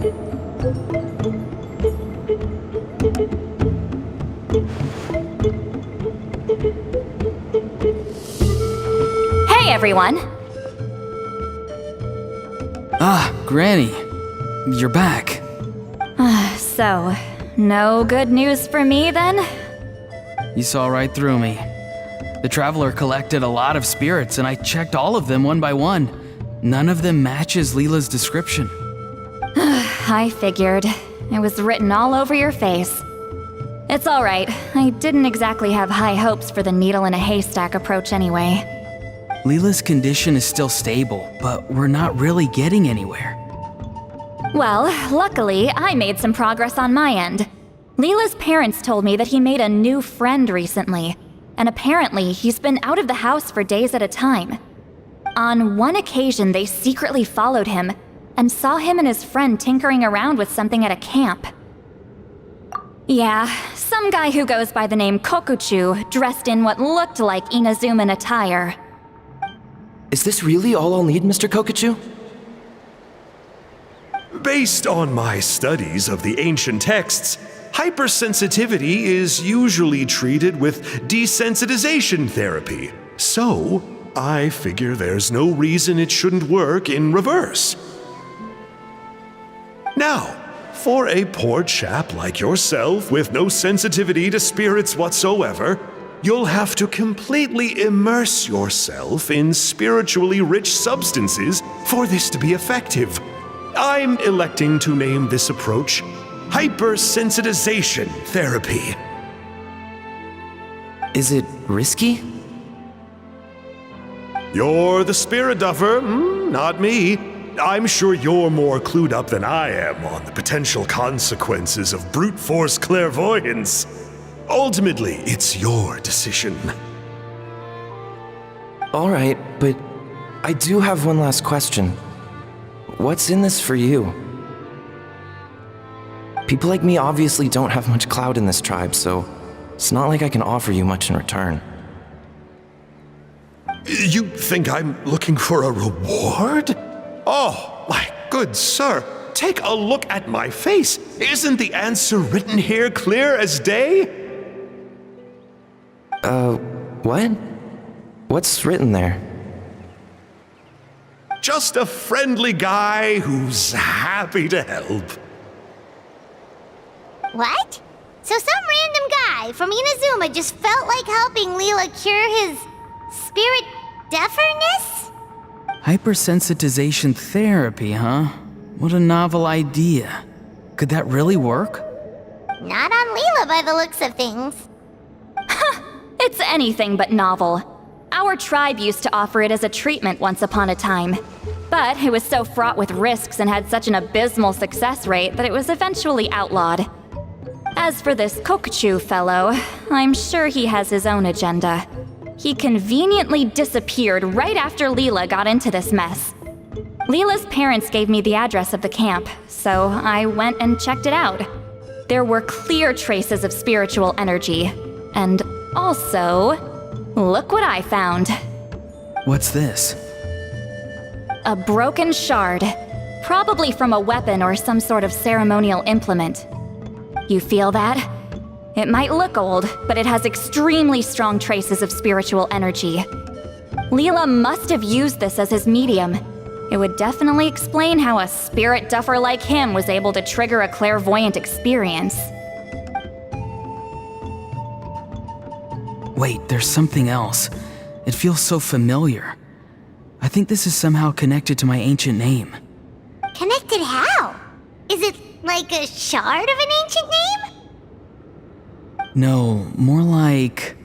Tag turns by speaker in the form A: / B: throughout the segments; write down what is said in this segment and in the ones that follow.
A: Hey everyone!
B: Ah, Granny. You're back.
A: So, no good news for me then?
B: You saw right through me. The Traveler collected a lot of spirits, and I checked all of them one by one. None of them matches Leela's description.
A: I figured. It was written all over your face. It's alright. I didn't exactly have high hopes for the needle in a haystack approach anyway.
B: Leela's condition is still stable, but we're not really getting anywhere.
A: Well, luckily, I made some progress on my end. Leela's parents told me that he made a new friend recently, and apparently he's been out of the house for days at a time. On one occasion, they secretly followed him and saw him and his friend tinkering around with something at a camp. Yeah, some guy who goes by the name Kokuchu, dressed in what looked like Inazuman attire.
C: Is this really all I'll need, Mr. Kokuchu?
D: Based on my studies of the ancient texts, hypersensitivity is usually treated with desensitization therapy. So, I figure there's no reason it shouldn't work in reverse. Now, for a poor chap like yourself with no sensitivity to spirits whatsoever, you'll have to completely immerse yourself in spiritually rich substances for this to be effective. I'm electing to name this approach hypersensitization therapy.
C: Is it risky?
D: You're the spirit duffer, not me. I'm sure you're more clued up than I am on the potential consequences of brute force clairvoyance. Ultimately, it's your decision.
C: All right, but I do have one last question. What's in this for you? People like me obviously don't have much clout in this tribe, so it's not like I can offer you much in return.
D: You think I'm looking for a reward? Oh, my good sir, take a look at my face. Isn't the answer written here clear as day?
C: What? What's written there?
D: Just a friendly guy who's happy to help.
E: What? So some random guy from Inazuma just felt like helping Leela cure his spirit deafness?
B: Hypersensitization therapy, huh? What a novel idea. Could that really work?
E: Not on Leela by the looks of things.
A: It's anything but novel. Our tribe used to offer it as a treatment once upon a time. But it was so fraught with risks and had such an abysmal success rate that it was eventually outlawed. As for this Kokuchu fellow, I'm sure he has his own agenda. He conveniently disappeared right after Leela got into this mess. Leela's parents gave me the address of the camp, so I went and checked it out. There were clear traces of spiritual energy. And also, look what I found.
B: What's this?
A: A broken shard, probably from a weapon or some sort of ceremonial implement. You feel that? It might look old, but it has extremely strong traces of spiritual energy. Leela must have used this as his medium. It would definitely explain how a spirit duffer like him was able to trigger a clairvoyant experience.
B: Wait, there's something else. It feels so familiar. I think this is somehow connected to my ancient name.
E: Connected how? Is it like a shard of an ancient name?
B: No, more like...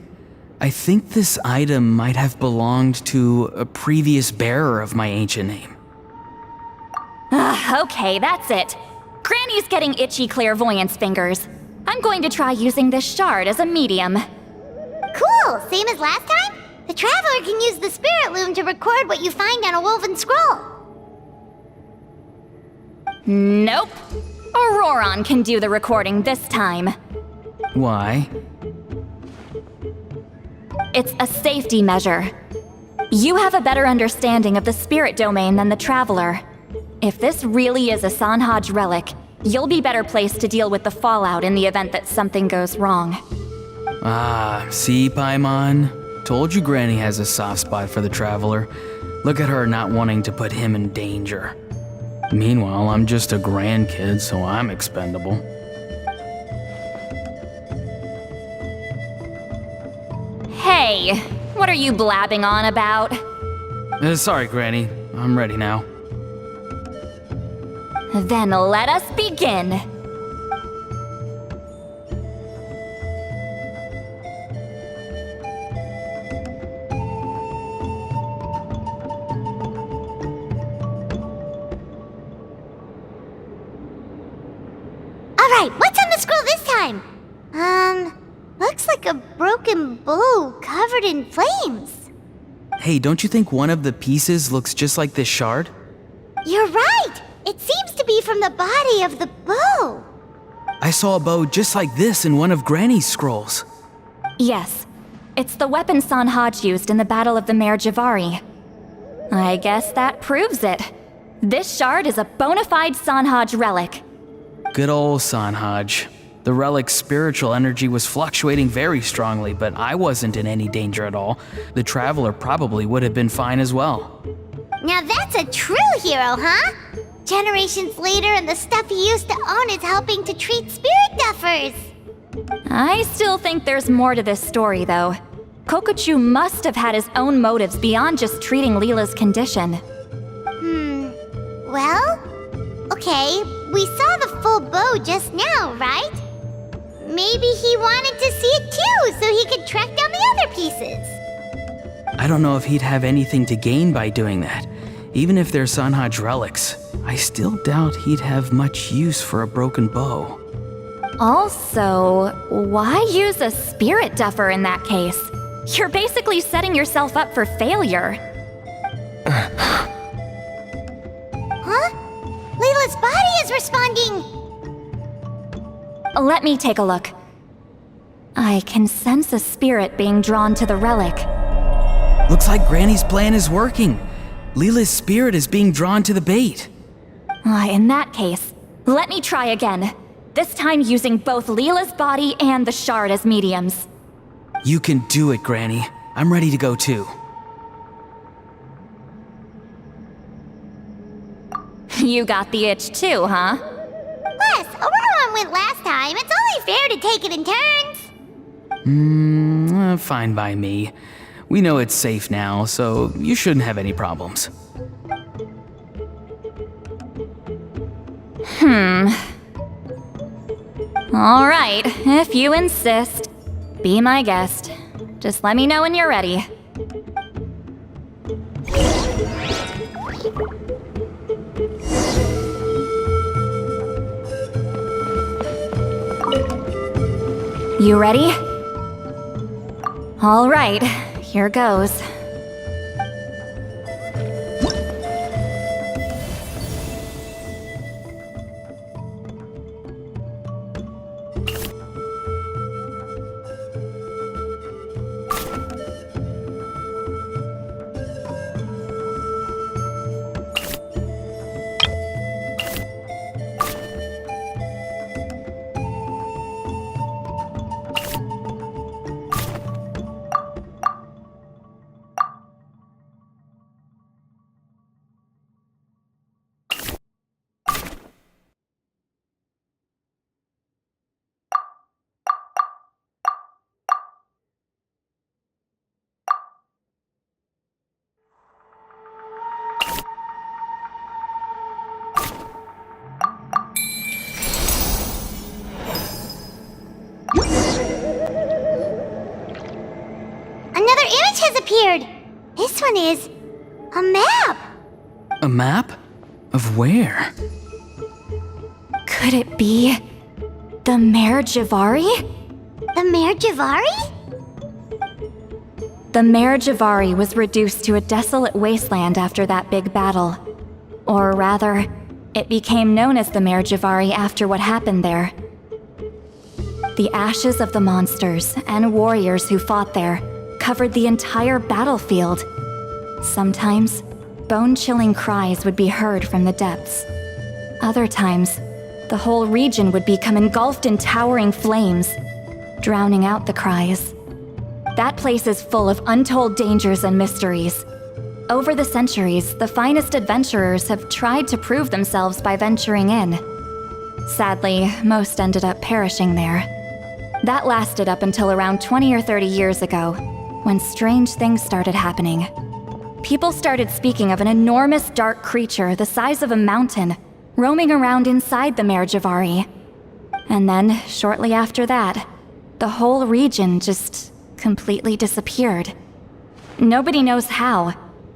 B: I think this item might have belonged to a previous bearer of my ancient name.
A: Okay, that's it. Granny's getting itchy clairvoyance fingers. I'm going to try using this shard as a medium.
E: Cool, same as last time? The Traveler can use the Spirit Loom to record what you find on a woven scroll.
A: Nope. Ororon can do the recording this time.
B: Why?
A: It's a safety measure. You have a better understanding of the spirit domain than the Traveler. If this really is a Sanhaj relic, you'll be better placed to deal with the fallout in the event that something goes wrong.
B: Ah, see, Paimon? Told you Granny has a soft spot for the Traveler. Look at her not wanting to put him in danger. Meanwhile, I'm just a grandkid, so I'm expendable.
A: Hey, what are you blabbing on about?
B: Sorry, Granny. I'm ready now.
A: Then let us begin.
E: Alright, what's on the scroll this time? Looks like a broken bow covered in flames.
B: Hey, don't you think one of the pieces looks just like this shard?
E: You're right! It seems to be from the body of the bow.
B: I saw a bow just like this in one of Granny's scrolls.
A: Yes, it's the weapon Sanhaj used in the Battle of the Mare Javari. I guess that proves it. This shard is a bona fide Sanhaj relic.
B: Good old Sanhaj. The relic's spiritual energy was fluctuating very strongly, but I wasn't in any danger at all. The Traveler probably would have been fine as well.
E: Now that's a true hero, huh? Generations later and the stuff he used to own is helping to treat spirit duffers.
A: I still think there's more to this story, though. Kokochu must have had his own motives beyond just treating Leela's condition.
E: Well, okay, we saw the full bow just now, right? Maybe he wanted to see it too, so he could track down the other pieces.
B: I don't know if he'd have anything to gain by doing that. Even if they're Sanhaj relics, I still doubt he'd have much use for a broken bow.
A: Also, why use a spirit duffer in that case? You're basically setting yourself up for failure.
E: Huh? Layla's body is responding!
A: Let me take a look. I can sense a spirit being drawn to the relic.
B: Looks like Granny's plan is working. Leela's spirit is being drawn to the bait.
A: In that case, let me try again. This time using both Leela's body and the shard as mediums.
B: You can do it, Granny. I'm ready to go too.
A: You got the itch too, huh?
E: Plus, Ororon went last time. It's only fair to take it in turns.
B: Fine by me. We know it's safe now, so you shouldn't have any problems.
A: All right, if you insist. Be my guest. Just let me know when you're ready. You ready? All right, here goes.
E: Another image has appeared. This one is a map.
B: A map? Of where?
A: Could it be the Mare Javari?
E: The Mare Javari?
A: The Mare Javari was reduced to a desolate wasteland after that big battle. Or rather, it became known as the Mare Javari after what happened there. The ashes of the monsters and warriors who fought there covered the entire battlefield. Sometimes, bone-chilling cries would be heard from the depths. Other times, the whole region would become engulfed in towering flames, drowning out the cries. That place is full of untold dangers and mysteries. Over the centuries, the finest adventurers have tried to prove themselves by venturing in. Sadly, most ended up perishing there. That lasted up until around 20 or 30 years ago, when strange things started happening. People started speaking of an enormous dark creature the size of a mountain, roaming around inside the Mare Javari. And then, shortly after that, the whole region just completely disappeared. Nobody knows how,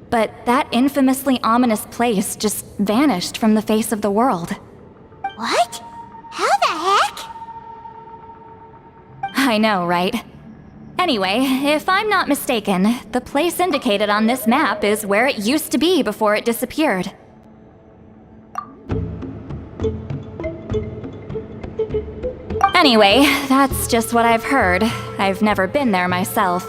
A: but that infamously ominous place just vanished from the face of the world.
E: What? How the heck?
A: I know, right? Anyway, if I'm not mistaken, the place indicated on this map is where it used to be before it disappeared. Anyway, that's just what I've heard. I've never been there myself.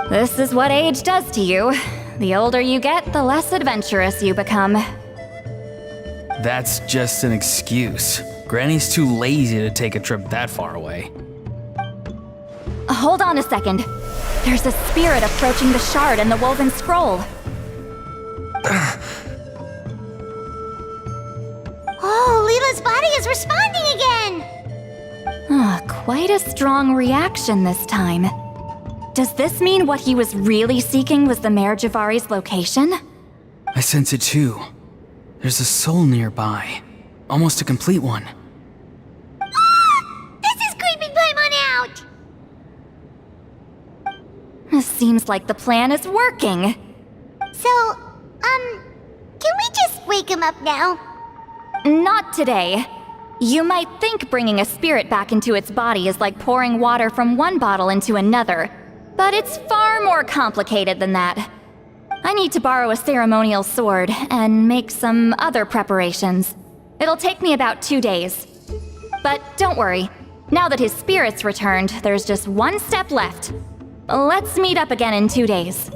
A: This is what age does to you. The older you get, the less adventurous you become.
B: That's just an excuse. Granny's too lazy to take a trip that far away.
A: Hold on a second. There's a spirit approaching the shard and the woven scroll.
E: Oh, Leela's body is responding again!
A: Quite a strong reaction this time. Does this mean what he was really seeking was the Mare Javari's location?
B: I sense it too. There's a soul nearby. Almost a complete one.
E: This is creeping Paimon out!
A: Seems like the plan is working.
E: So, can we just wake him up now?
A: Not today. You might think bringing a spirit back into its body is like pouring water from one bottle into another, but it's far more complicated than that. I need to borrow a ceremonial sword and make some other preparations. It'll take me about 2 days. But don't worry, now that his spirit's returned, there's just one step left. Let's meet up again in 2 days.